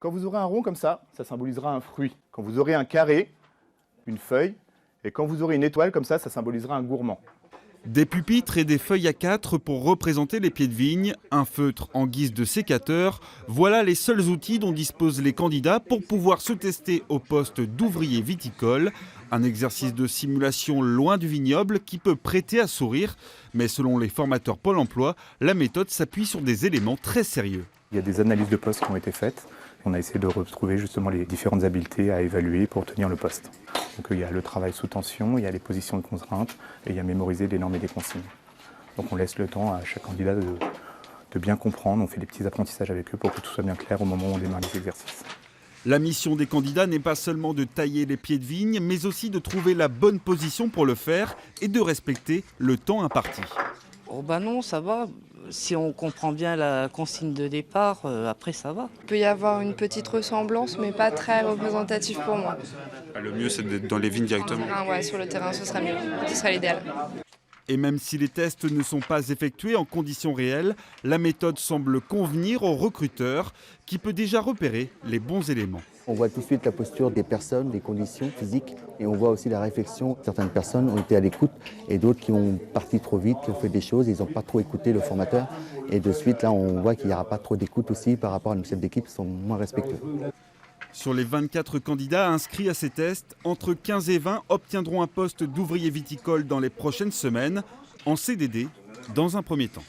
Quand vous aurez un rond comme ça symbolisera un fruit. Quand vous aurez un carré, une feuille. Et quand vous aurez une étoile comme ça symbolisera un gourmand. Des pupitres et des feuilles A4 pour représenter les pieds de vigne, un feutre en guise de sécateur, voilà les seuls outils dont disposent les candidats pour pouvoir se tester au poste d'ouvrier viticole. Un exercice de simulation loin du vignoble qui peut prêter à sourire, mais selon les formateurs Pôle emploi, la méthode s'appuie sur des éléments très sérieux. Il y a des analyses de poste qui ont été faites. On a essayé de retrouver justement les différentes habiletés à évaluer pour tenir le poste. Donc il y a le travail sous tension, il y a les positions de contrainte et il y a mémoriser les normes et des consignes. Donc on laisse le temps à chaque candidat de bien comprendre. On fait des petits apprentissages avec eux pour que tout soit bien clair au moment où on démarre les exercices. La mission des candidats n'est pas seulement de tailler les pieds de vigne, mais aussi de trouver la bonne position pour le faire et de respecter le temps imparti. Oh bah non, ça va. Si on comprend bien la consigne de départ, après ça va. Il peut y avoir une petite ressemblance, mais pas très représentative pour moi. Le mieux, c'est d'être dans les vignes directement. Ouais, sur le terrain, ce serait mieux. Ce serait l'idéal. Et même si les tests ne sont pas effectués en conditions réelles, la méthode semble convenir aux recruteurs qui peut déjà repérer les bons éléments. On voit tout de suite la posture des personnes, des conditions physiques et on voit aussi la réflexion. Certaines personnes ont été à l'écoute et d'autres qui ont parti trop vite, qui ont fait des choses, ils n'ont pas trop écouté le formateur. Et de suite, là, on voit qu'il n'y aura pas trop d'écoute aussi par rapport à nos chefs d'équipe qui sont moins respectueux. Sur les 24 candidats inscrits à ces tests, entre 15 et 20 obtiendront un poste d'ouvrier viticole dans les prochaines semaines, en CDD dans un premier temps.